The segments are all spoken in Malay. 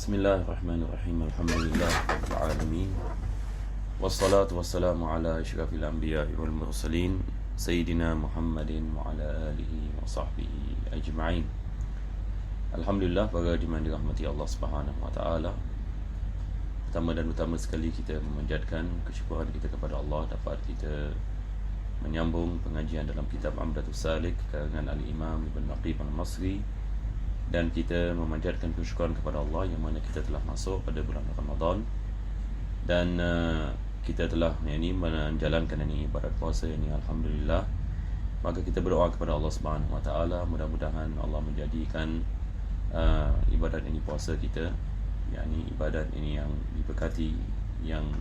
Bismillahirrahmanirrahim. Alhamdulillah rabbil alamin. Wassalatu wassalamu ala asyrafil anbiya'i wal mursalin Sayyidina Muhammadin wa ala alihi wa sahbihi ajma'in. Alhamdulillah, para jemaah dirahmati Allah Subhanahu wa taala. Pertama dan utama sekali kita memanjatkan kesyukuran kita kepada Allah dapat kita menyambung pengajian dalam kitab Umdatus Salik karangan Al-Imam Ibn Naqib Al-Masri, dan kita memanjatkan kesyukuran kepada Allah yang mana kita telah masuk pada bulan Ramadan dan kita telah menjalankan ibadat puasa ini, alhamdulillah. Maka kita berdoa kepada Allah Subhanahu wa taala, mudah-mudahan Allah menjadikan ibadat ini, puasa kita, ibadat ini yang diberkati, yang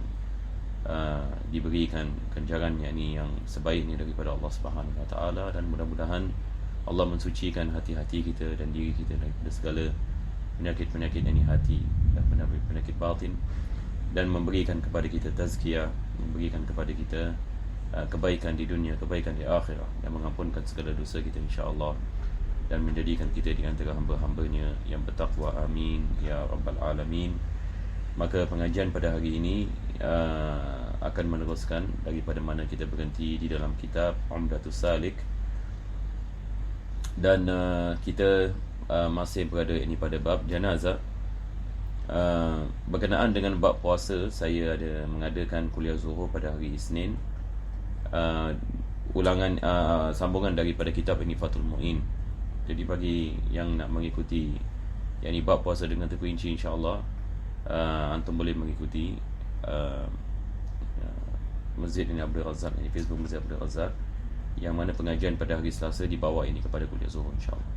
diberikan ganjaran yang sebaik ini daripada Allah Subhanahu wa taala, dan mudah-mudahan Allah mensucikan hati-hati kita dan diri kita daripada segala penyakit-penyakit hati dan penyakit batin, dan memberikan kepada kita tazkiyah, memberikan kepada kita kebaikan di dunia, kebaikan di akhirat, dan mengampunkan segala dosa kita insya-Allah, dan menjadikan kita di antara hamba-hambanya yang bertakwa, amin ya rabbal alamin. Maka pengajian pada hari ini akan meneruskan daripada mana kita berhenti di dalam kitab Umdatus Salik, dan kita masih berada pada bab jenazah. Berkenaan dengan bab puasa, saya ada mengadakan kuliah zuhur pada hari Isnin, ulangan sambungan daripada kitab ini Fathul Mu'in. Jadi bagi yang nak mengikuti bab puasa dengan terperinci, insya-Allah antum boleh mengikuti Masjid ini Abdul Razak, Facebook Masjid Abdul Razak, yang mana pengajian pada hari Selasa dibawa kepada kuliah zuhur, insya-Allah.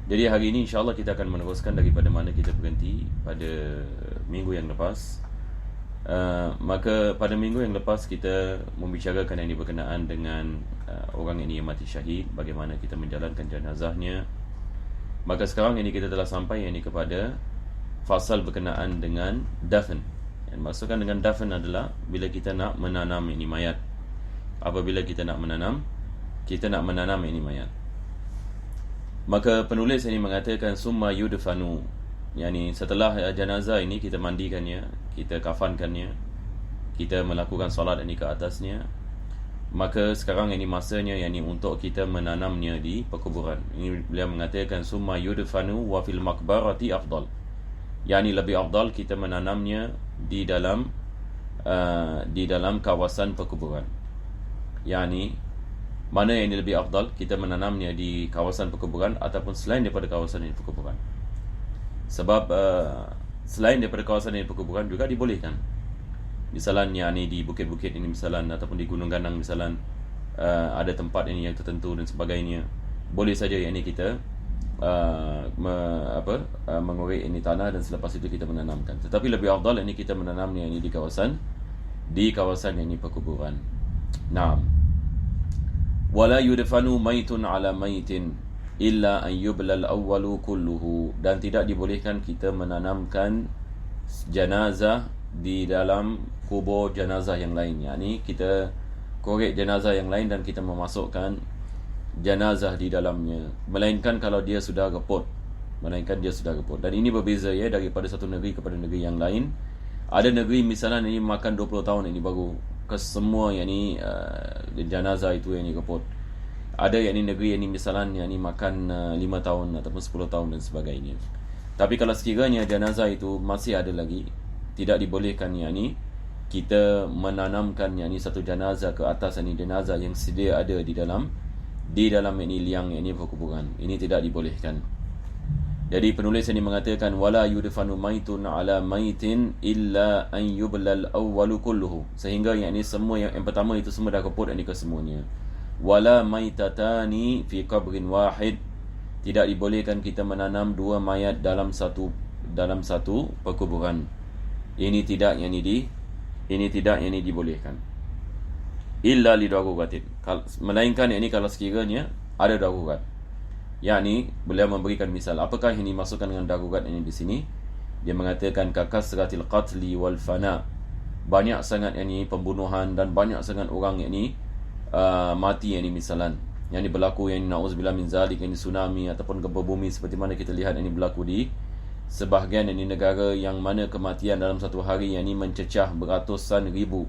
Jadi hari ini insya-Allah kita akan meneruskan daripada mana kita berhenti pada minggu yang lepas. Maka pada minggu yang lepas kita membicarakan berkenaan dengan orang yang mati syahid, bagaimana kita menjalankan jenazahnya. Maka sekarang kita telah sampai kepada fasal berkenaan dengan dafn. Yang maksudkan dengan dafn adalah bila kita nak menanam mayat. Apabila kita nak menanam mayat, maka penulis ini mengatakan summa yudfanu, setelah jenazah ini kita mandikannya, kita kafankannya, kita melakukan solat ke atasnya, maka sekarang masanya untuk kita menanamnya di perkuburan. Ini beliau mengatakan summa yudfanu wa fil maqbarati afdal, lebih afdal kita menanamnya di dalam kawasan perkuburan. Mana yang lebih afdal, kita menanamnya di kawasan perkuburan ataupun selain daripada kawasan perkuburan. Sebab selain daripada kawasan perkuburan juga dibolehkan. Misalnya di bukit-bukit misalnya, ataupun di Gunung Ganang misalnya, ada tempat yang tertentu dan sebagainya, boleh saja kita mengorek tanah dan selepas itu kita menanamkan. Tetapi lebih afdal kita menanamnya di kawasan perkuburan. Naam. Wala yudfanu maitun ala maitin illa an yubla al-awwalu kulluhu, dan tidak dibolehkan kita menanamkan jenazah di dalam kubur jenazah yang lain. Kita korek jenazah yang lain dan kita memasukkan jenazah di dalamnya, melainkan kalau dia sudah reput. Dan ini berbeza daripada satu negeri kepada negeri yang lain. Ada negeri misalnya makan 20 tahun baru kesemua jenazah itu reput. Ada negeri misalnya makan 5 tahun ataupun 10 tahun dan sebagainya. Tapi kalau sekiranya jenazah itu masih ada lagi, tidak dibolehkan kita menanamkan satu jenazah ke atas jenazah yang sedia ada di dalam liang perkuburan. Ini tidak dibolehkan. Jadi penulis ini mengatakan wala yudfanu maitun ala maitin illa an yublal awwalu kulluhu, sehingga semua yang pertama itu semua dah reput kesemuanya. Wala maitatani fi qabrin wahid, tidak dibolehkan kita menanam dua mayat dalam satu perkuburan. Ini tidak dibolehkan. Illa li daruratin, melainkan kalau sekiranya ada darurat. Beliau memberikan misal. Apakah ini masukkan dengan darurat di sini? Dia mengatakan kakasratil qatli wal fana, banyak sangat pembunuhan dan banyak sangat orang mati misalan berlaku na'udzubillah min zalik, tsunami ataupun gempa bumi seperti mana kita lihat berlaku di sebahagian ini negara yang mana kematian dalam satu hari yang ini mencecah beratusan ribu.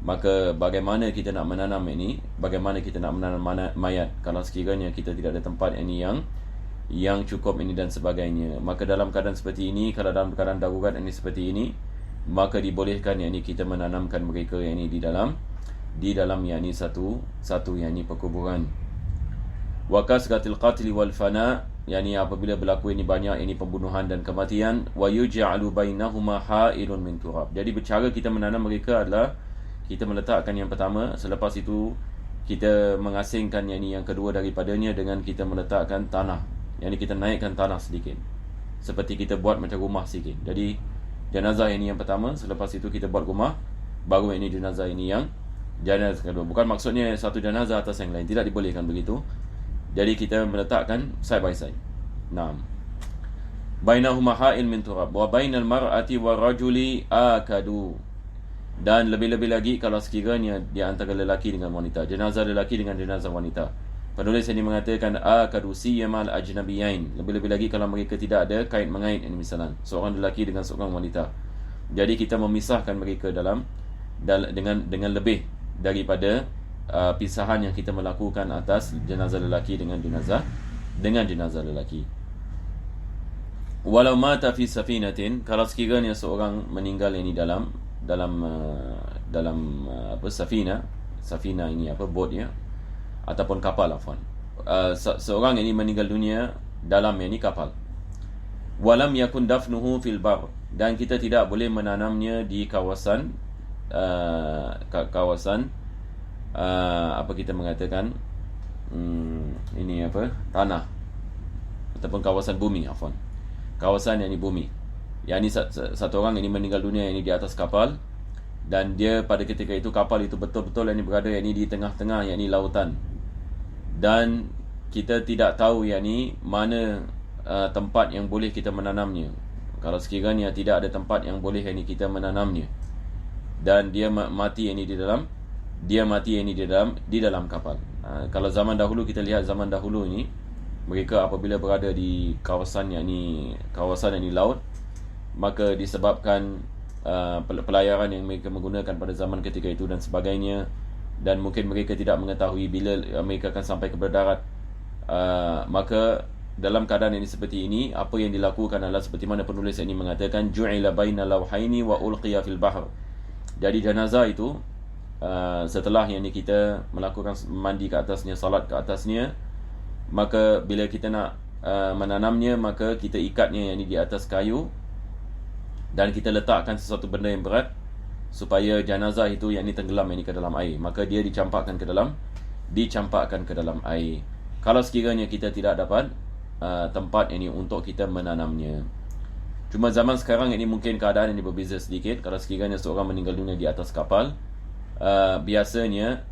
Maka bagaimana kita nak menanam ini? Bagaimana kita nak menanam mayat kalau sekiranya kita tidak ada tempat ini yang cukup ini dan sebagainya. Maka dalam keadaan seperti ini, kalau dalam keadaan darurat ini seperti ini, maka dibolehkan yang ini kita menanamkan mereka yang ini di dalam yang ini satu yang ini perkuburan. Wa kasratil qatl wal fana, yakni apabila berlaku ini banyak ini pembunuhan dan kematian, wa yuj'alu bainahuma ha'ilun min turab. Jadi cara kita menanam mereka adalah kita meletakkan yang pertama, selepas itu kita mengasingkan yang kedua daripadanya dengan kita meletakkan tanah. Yang kita naikkan tanah sedikit, seperti kita buat macam rumah sikit. Jadi jenazah ini yang pertama, selepas itu kita buat rumah, baru ini jenazah ini yang jenazah kedua. Bukan maksudnya satu jenazah atas yang lain, tidak dibolehkan begitu. Jadi kita meletakkan side by side. Naam. Bainahuma ha'il min turab wa bainal mar'ati wa rajuli akadu. Dan lebih-lebih lagi kalau sekiranya di antara lelaki dengan wanita, jenazah lelaki dengan jenazah wanita. Penulis ini mengatakan akadu siyamal ajnabiyain. Lebih-lebih lagi kalau mereka tidak ada kait mengait, ini misalnya seorang lelaki dengan seorang wanita. Jadi kita memisahkan mereka dengan lebih daripada pisahan yang kita melakukan atas jenazah lelaki dengan jenazah lelaki. Walau mata fi safinatin, kalau sekiranya seorang meninggal ini dalam safina ini boat ya, ataupun kapal seorang ini meninggal dunia dalam ini kapal. Walam yakun dafnuhu fil bar, dan kita tidak boleh menanamnya di kawasan kita mengatakan tanah ataupun kawasan bumi, kawasan yang ini bumi. Yang ini satu orang ini meninggal dunia ini di atas kapal, dan dia pada ketika itu kapal itu betul-betul yang ini berada yang ini di tengah-tengah yang ini lautan, dan kita tidak tahu yang ini mana tempat yang boleh kita menanamnya. Kalau sekiranya tidak ada tempat yang boleh yang ini kita menanamnya, dan dia mati yang ini di dalam kapal. Kalau zaman dahulu, kita lihat zaman dahulu ini, mereka apabila berada di kawasan yang ini laut, maka disebabkan pelayaran yang mereka menggunakan pada zaman ketika itu dan sebagainya, dan mungkin mereka tidak mengetahui bila mereka akan sampai ke darat, maka dalam keadaan ini seperti ini, apa yang dilakukan adalah seperti mana penulis ini mengatakan, ju'ila baina lawhaini wa ulqiya fil bahr. Jadi jenazah itu setelah yang ini kita melakukan mandi ke atasnya, salat ke atasnya, maka bila kita nak menanamnya, maka kita ikatnya yang ini di atas kayu, dan kita letakkan sesuatu benda yang berat supaya jenazah itu yang ini tenggelam yang ini ke dalam air. Maka dia dicampakkan ke dalam air. Kalau sekiranya kita tidak dapat tempat ini untuk kita menanamnya. Cuma zaman sekarang ini mungkin keadaan ini berbeza sedikit. Kalau sekiranya seorang meninggal dunia di atas kapal, biasanya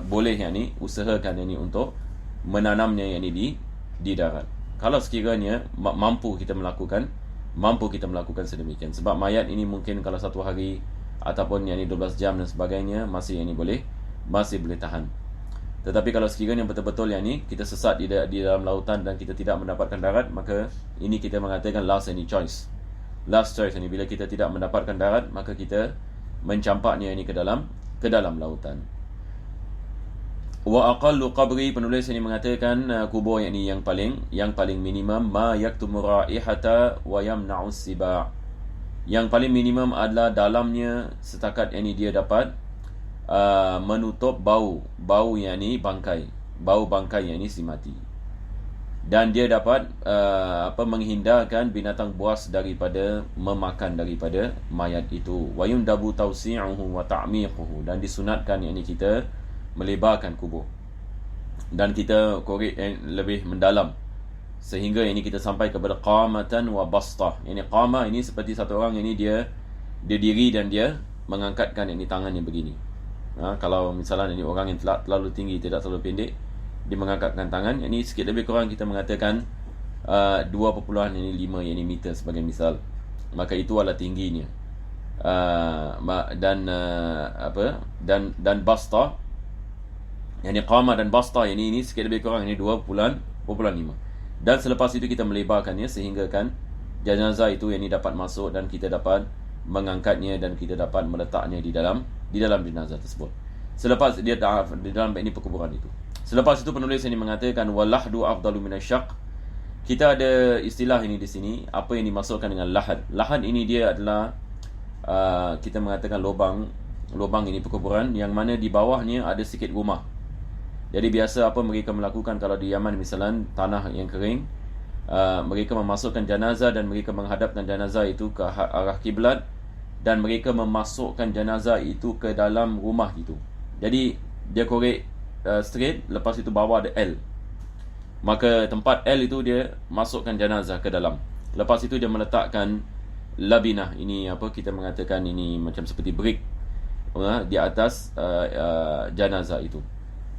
boleh yang ini usahakan yang ini untuk menanamnya yang ini di darat. Kalau sekiranya mampu kita melakukan sedemikian. Sebab mayat ini mungkin kalau satu hari ataupun yang ini 12 jam dan sebagainya, masih boleh tahan. Tetapi kalau sekiranya betul-betul yang ini kita sesat di dalam lautan dan kita tidak mendapatkan darat, maka ini kita mengatakan last choice ini. Bila kita tidak mendapatkan darat, maka kita mencampaknya ini ke dalam lautan. Wa aqallu qabri, penulis ini mengatakan kubur yang paling minimum ma yaktumu raihata wa yamna'u siba. Yang paling minimum adalah dalamnya setakat yang ini dia dapat menutup bau yang ini bangkai yang ini si mati, dan dia dapat menghindarkan binatang buas daripada memakan daripada mayat itu. Wa yundabu tawsi'uhu wa ta'miquhu, dan disunatkan yang ini kita melebarkan kubur dan kita korek lebih mendalam, sehingga ini kita sampai kepada qamatan wa bastah. Ini qamah ini seperti satu orang ini dia diri dan dia mengangkatkan ini tangannya begini. Kalau misalnya ini orang yang terlalu tinggi, tidak terlalu pendek, dia mengangkatkan tangan, ini sikit lebih kurang kita mengatakan 2.5 meter sebagai misal. Maka itu adalah tingginya. Dan bastah, yang qamah dan bastah ini sikit lebih kurang ini 2.5. Dan selepas itu kita melebarkannya sehingga kan jenazah itu yang ini dapat masuk dan kita dapat mengangkatnya dan kita dapat meletaknya di dalam jenazah tersebut. Selepas dia di dalam ini perkuburan itu. Selepas itu penulis ini mengatakan walahdu afdalu minasyak. Kita ada istilah ini di sini, apa yang dimaksudkan dengan lahad. Lahad ini dia adalah kita mengatakan lubang ini perkuburan yang mana di bawahnya ada sikit rumah. Jadi biasa apa mereka melakukan kalau di Yaman misalnya tanah yang kering, mereka memasukkan jenazah dan mereka menghadapkan jenazah itu ke arah kiblat dan mereka memasukkan jenazah itu ke dalam rumah itu. Jadi dia korek straight, lepas itu bawah ada L. Maka tempat L itu dia masukkan jenazah ke dalam. Lepas itu dia meletakkan labinah, ini apa kita mengatakan ini macam seperti brick di atas jenazah itu.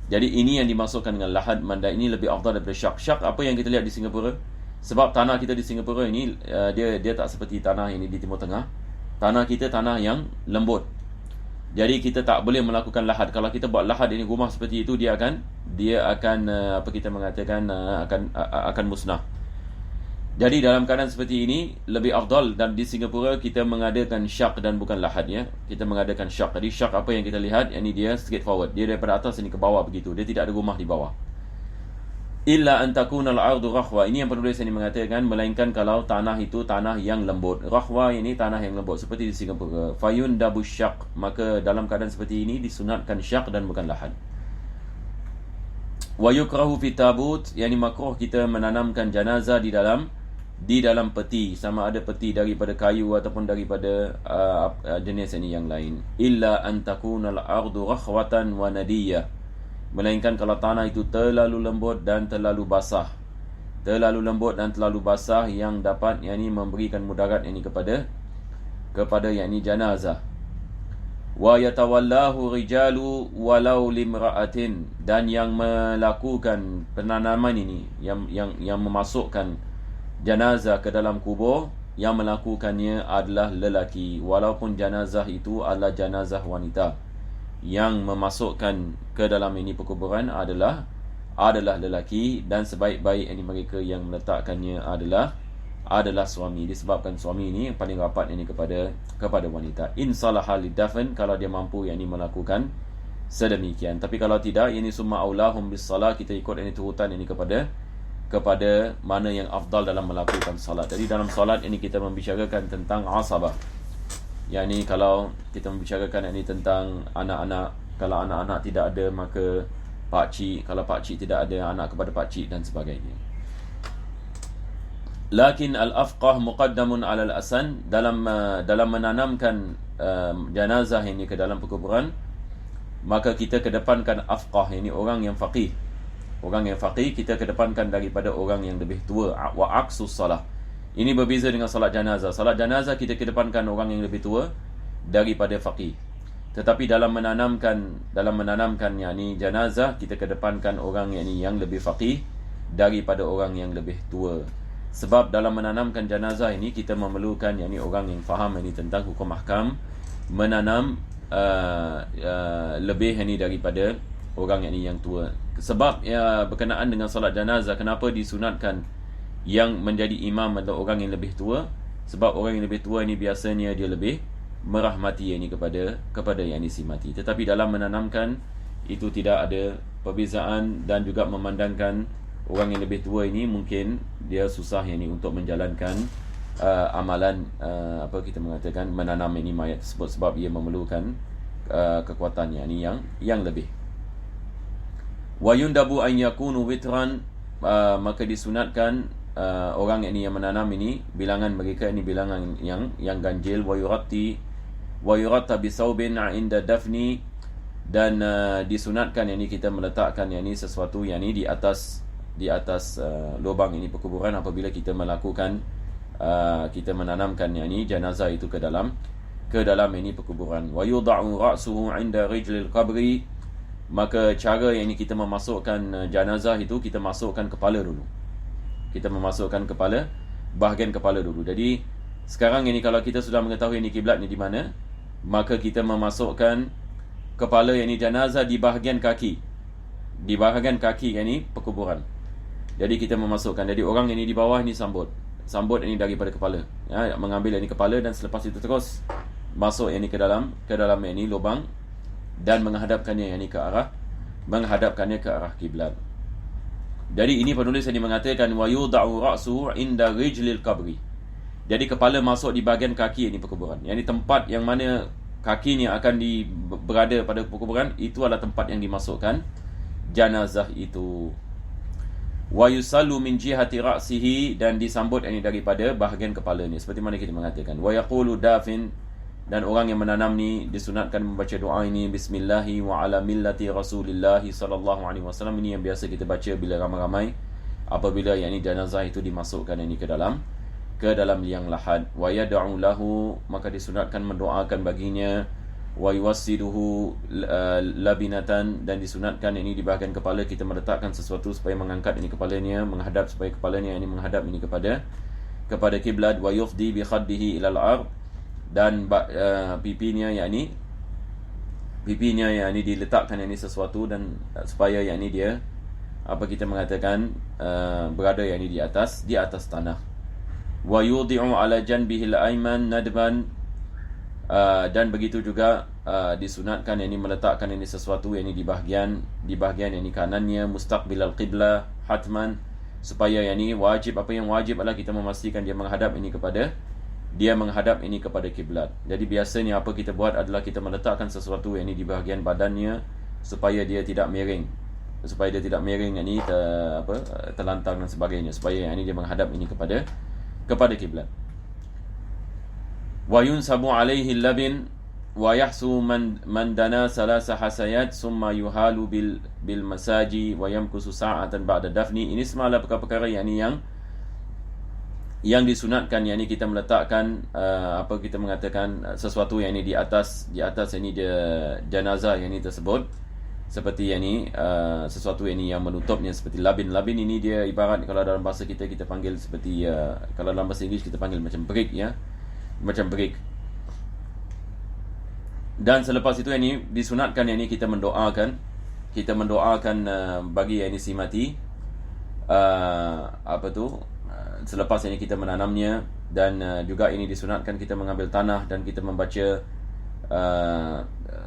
Jadi ini yang dimasukkan dengan lahad, manda ini lebih afdal daripada syak. Syak apa yang kita lihat di Singapura? Sebab tanah kita di Singapura ini dia tak seperti tanah ini di Timur Tengah. Tanah kita tanah yang lembut. Jadi kita tak boleh melakukan lahad. Kalau kita buat lahad ini rumah seperti itu, dia akan apa kita mengatakan akan musnah. Jadi dalam keadaan seperti ini lebih afdal, dan di Singapura kita mengadakan syak dan bukan lahad ya. Kita mengadakan syak. Jadi syak apa yang kita lihat, ini dia straight forward. Dia daripada atas ini ke bawah begitu. Dia tidak ada rumah di bawah. Illa an takuna al-ardu rakhwa. Ini yang penulis ini mengatakan, melainkan kalau tanah itu tanah yang lembut. Rakhwa ini tanah yang lembut seperti di Singapura. Fayun dabu syak. Maka dalam keadaan seperti ini disunatkan syak dan bukan lahad. Wa yukrahu fi tabut, yani makruh kita menanamkan jenazah di dalam peti, sama ada peti daripada kayu ataupun daripada jenis ini yang lain. Illa an takuna al-ardu rakhwatan wa nadiyah, melainkan kalau tanah itu terlalu lembut dan terlalu basah. Terlalu lembut dan terlalu basah yang dapat memberikan mudarat kepada jenazah. Wa yatawallahu rijalu walau limra'atin, dan yang melakukan penanaman ini, yang memasukkan jenazah ke dalam kubur, yang melakukannya adalah lelaki, walaupun jenazah itu adalah jenazah wanita. Yang memasukkan ke dalam ini perkuburan adalah lelaki, dan sebaik-baik ini mereka yang meletakkannya adalah suami, disebabkan suami ini yang paling rapat ini kepada wanita. In salaha lidafn, kalau dia mampu melakukan sedemikian. Tapi kalau tidak, ini summa aulahum bis salah, kita ikut ini turutan ini kepada mana yang afdal dalam melakukan salat. Jadi dalam salat ini kita membicarakan tentang asabah. Yani kalau kita membicarakan ini tentang anak-anak, kalau anak-anak tidak ada maka pakcik, kalau pakcik tidak ada anak kepada pakcik dan sebagainya. Lakin al-afqah muqaddamun 'ala al-asan, dalam menanamkan jenazah ini ke dalam perkuburan, maka kita kedepankan afqah, ini orang yang faqih. Orang yang faqih kita kedepankan daripada orang yang lebih tua. Wa aqsus salah. Ini berbeza dengan salat jenazah. Salat jenazah kita kedepankan orang yang lebih tua daripada faqih. Tetapi dalam menanamkan jenazah, kita kedepankan orang yang lebih faqih daripada orang yang lebih tua. Sebab dalam menanamkan jenazah ini kita memerlukan orang yang faham tentang hukum ahkam menanam lebih daripada orang yang tua. Sebab berkenaan dengan solat jenazah, kenapa disunatkan yang menjadi imam adalah orang yang lebih tua? Sebab orang yang lebih tua ini biasanya dia lebih merahmati kepada yang disimati. Tetapi dalam menanamkan itu tidak ada perbezaan, dan juga memandangkan orang yang lebih tua ini mungkin dia susah untuk menjalankan amalan apa kita mengatakan menanam mayat tersebut, sebab ia memerlukan kekuatan yang lebih. Wa yundabu an yakunu witran, maka disunatkan orang yang menanam ini, bilangan mereka ini bilangan yang ganjil. Wa yuratta bisaubin 'inda dafni, dan disunatkan kita meletakkan sesuatu di atas lubang ini perkuburan apabila kita melakukan kita menanamkan jenazah itu ke dalam ini perkuburan. Wa yud'u ra'suhu 'inda rijlil qabri, maka cara kita memasukkan jenazah itu, kita masukkan kepala dulu. Kita memasukkan bahagian kepala dulu. Jadi sekarang kalau kita sudah mengetahui kiblat di mana, maka kita memasukkan kepala jenazah di bahagian kaki. Di bahagian kaki perkuburan. Jadi kita memasukkan, jadi orang ini di bawah ni sambut ini daripada kepala, ya, mengambil ini kepala dan selepas itu terus masuk ini ke dalam ini lubang dan menghadapkannya ke arah kiblat. Jadi ini penulis ini mengatakan wa yudau ra'su inda rijlil qabri. Jadi kepala masuk di bahagian kaki ini perkuburan. Yang ini tempat yang mana kakinya akan berada pada perkuburan, itu adalah tempat yang dimasukkan jenazah itu. Wa yusallu min jihati ra'sihi, dan disambut ini daripada bahagian kepala ni, seperti mana kita mengatakan. Wa yaqulu dafin, dan orang yang menanam ni disunatkan membaca doa ini, bismillahi wa ala millati rasulillahi sallallahu alaihi wasallam. Ini yang biasa kita baca bila ramai-ramai apabila yang ini jenazah itu dimasukkan ini ke dalam liang lahat. Wa yad'u lahu, maka disunatkan mendoakan baginya. Wa yuwassiduhu labinatan, dan disunatkan ini di bahagian kepala kita meletakkan sesuatu supaya mengangkat ini kepalanya, menghadap, supaya kepalanya ini menghadap ini kepada kiblat. Wa yufdi bi khaddihi ila al-ard, dan pipinya yakni diletakkan ini sesuatu, dan supaya yakni dia kita mengatakan berada yakni di atas tanah. Wa yudi'u ala janbihi al-ayman nadban, dan begitu juga disunatkan yakni meletakkan ini sesuatu yakni di bahagian yakni kanannya mustaqbil al-qiblah hatman, supaya yakni wajib, apa yang wajib adalah kita memastikan dia menghadap ini kepada kiblat. Jadi biasanya apa kita buat adalah kita meletakkan sesuatu yang ini di bahagian badannya supaya dia tidak miring, ini terlantang dan sebagainya, supaya yang ini dia menghadap ini kepada kiblat. Wa yunsabu alaihi labin wa yahsu man dana salasa hasayat summa yuhalu bil masaji wa yamkusu sa'atan ba'da dafni. Ini semua perkara-perkara yang disunatkan, yakni kita meletakkan kita mengatakan sesuatu yang ini di atas ini dia jenazah yang ini tersebut, seperti yang ini sesuatu yang ini yang menutupnya, seperti labin ini dia ibarat, kalau dalam bahasa kita panggil seperti kalau dalam bahasa Inggeris kita panggil macam brick, ya, macam brick. Dan selepas itu yang ini disunatkan yang ini kita mendoakan bagi yang ini si mati, selepas ini kita menanamnya, dan juga ini disunatkan kita mengambil tanah dan kita membaca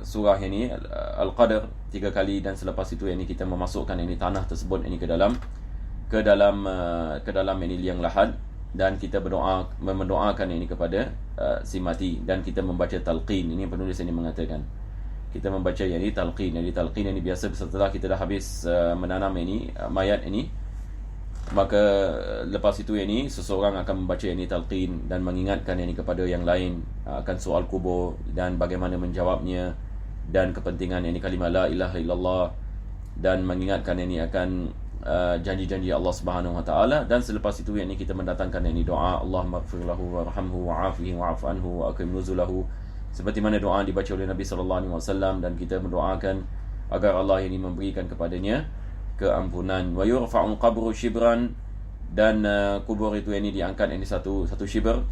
surah ini Al-Qadr 3 kali, dan selepas itu ini kita memasukkan ini tanah tersebut ini ke dalam ini liang lahat, dan kita mendoakan ini kepada si mati, dan kita membaca talqin. Ini penulis ini mengatakan kita membaca yang ini talqin. Jadi talqin ini biasa setelah kita dah habis menanam ini mayat ini, maka lepas itu ini seseorang akan membaca ini talqin dan mengingatkan ini kepada yang lain akan soal kubur dan bagaimana menjawabnya, dan kepentingan ini kalimah la ilaha illallah, dan mengingatkan ini akan janji-janji Allah Subhanahu wa taala. Dan selepas itu ini kita mendatangkan ini doa Allahumma ighfir lahu warhamhu wa'afihi wa'fu anhu wa akrim nuzulahu, seperti mana doa dibaca oleh Nabi sallallahu alaihi wasallam, dan kita mendoakan agar Allah ini memberikan kepadanya keampunan. Wa yurfa'u qabru shibran, dan kubur itu ini diangkat ini satu shibr,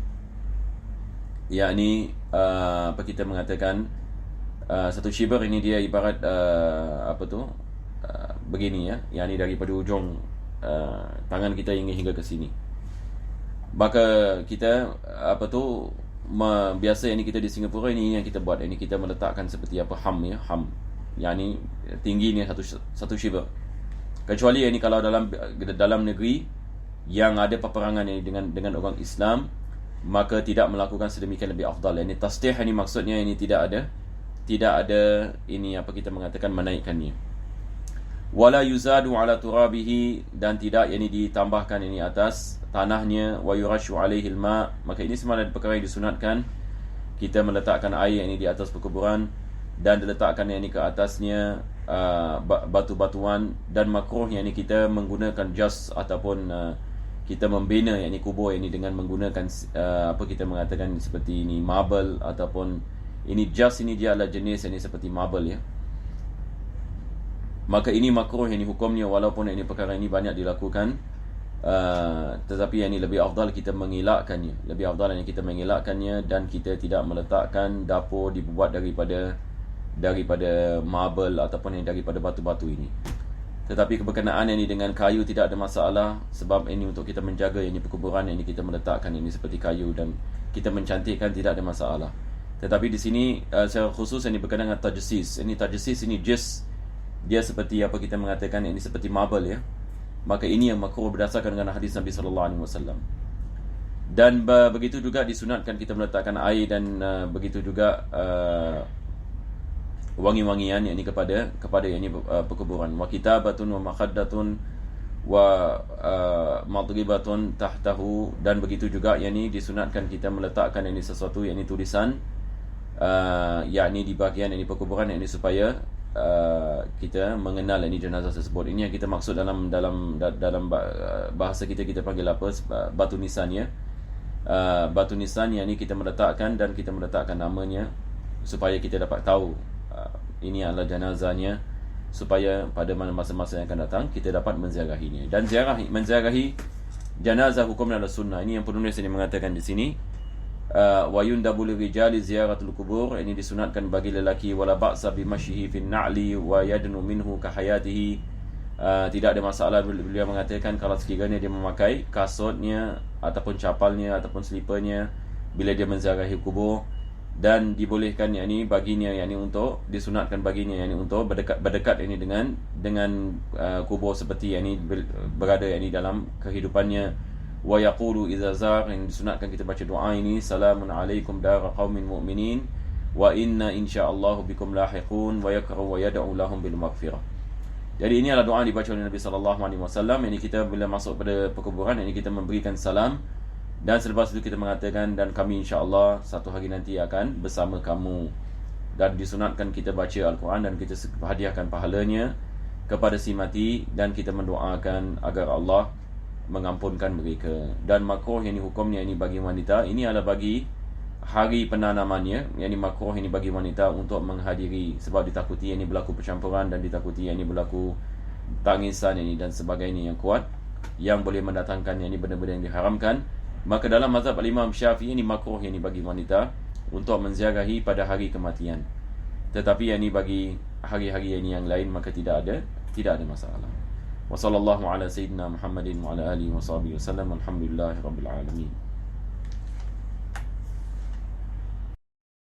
yakni kita mengatakan satu shibr ini dia ibarat begini, ya, yakni daripada ujung tangan kita hingga ke sini. Maka kita biasa ini kita di Singapura ini yang kita buat ini, kita meletakkan seperti ham, yakni tingginya satu shibr. Kecuali ini kalau dalam negeri yang ada peperangan ini dengan orang Islam, maka tidak melakukan sedemikian lebih afdal. Ini tasdih ini maksudnya ini tidak ada ini kita mengatakan menaikkannya. Wala yuzadu ala turabihi, dan tidak ini ditambahkan ini atas tanahnya. Wa yurashu alaihi alma, maka ini semua ada perkara yang disunatkan kita meletakkan air ini di atas perkuburan, dan diletakkan ini ke atasnya batu-batuan, dan makruhnya ini kita menggunakan jas ataupun kita membina yakni kubur ini dengan menggunakan kita mengatakan seperti ini marble, ataupun ini jas ini dia adalah jenis ini seperti marble, ya. Maka ini makruh ini hukumnya, walaupun ini perkara ini banyak dilakukan, tetapi ini lebih afdal kita mengelakkannya, dan kita tidak meletakkan dapur dibuat daripada marble ataupun yang daripada batu-batu ini. Tetapi keberkenaan yang ini dengan kayu tidak ada masalah, sebab ini untuk kita menjaga yang ini perkuburan, yang ini kita meletakkan ini seperti kayu dan kita mencantikkan, tidak ada masalah. Tetapi di sini secara khusus yang ini berkenaan dengan tajsis. Ini tajsis ini dia seperti apa kita mengatakan ini seperti marble ya. Maka ini yang makruh berdasarkan dengan hadis Nabi sallallahu alaihi wasallam. Dan begitu juga disunatkan kita meletakkan air dan begitu juga wangi-wangian yakni kepada yakni perkuburan. Wa kitabatun wa makhaddatun wa madribatun tahtahu, dan begitu juga yakni disunatkan kita meletakkan yakni sesuatu yakni tulisan yakni di bahagian yakni perkuburan yakni supaya kita mengenal yakni jenazah tersebut. Ini yang kita maksud dalam bahasa kita panggil apa, batu nisan ya. Batu nisan yang ni kita meletakkan dan kita meletakkan namanya supaya kita dapat tahu ini adalah jenazahnya, supaya pada masa-masa yang akan datang kita dapat menziarahinya. Dan menziarahi jenazah hukumnya adalah sunnah. Ini yang penulis ini mengatakan di sini, wa yundabu lirijali ziyaratul kubur, ini disunatkan bagi lelaki, wala ba'sa bimashihi fin na'li wa yadnu minhu kahayatihi. Tidak ada masalah beliau mengatakan kalau sekiranya dia memakai kasutnya ataupun capalnya ataupun slipernya bila dia menziarahi kubur, dan dibolehkan yakni baginya yakni untuk disunatkan baginya yakni untuk berdekat ini dengan kubur seperti yakni berada yakni dalam kehidupannya. Wa yaqulu idza zar, yang disunatkan kita baca doa ini, salamun alaikum dara qaumin mu'minin wa inna insyaallah bikum lahiqun, wa yakrahu wa yad'u lahum bil maghfirah. Jadi ini adalah doa yang dibaca oleh Nabi sallallahu alaihi wasallam. Ini kita bila masuk pada perkuburan, ini kita memberikan salam, dan selepas itu kita mengatakan, dan kami insya-Allah satu hari nanti akan bersama kamu. Dan disunatkan kita baca Al-Quran dan kita hadiahkan pahalanya kepada si mati, dan kita mendoakan agar Allah mengampunkan mereka. Dan makruh yang hukumnya ini bagi wanita, ini adalah bagi hari penanamannya, yang ini makruh ini bagi wanita untuk menghadiri, sebab ditakuti yang ini berlaku percampuran dan ditakuti yang ini berlaku tangisan ini dan sebagainya yang kuat yang boleh mendatangkan yang ini benda-benda yang diharamkan. Maka dalam mazhab Imam Syafi'i ini makruh yang ini bagi wanita untuk menziarahi pada hari kematian. Tetapi yang ini bagi hari-hari yang lain maka tidak ada masalah. Wa sallallahu ala sayyidina Muhammadin wa ala alihi wa sahbihi wasallam. Alhamdulillahirabbil alamin.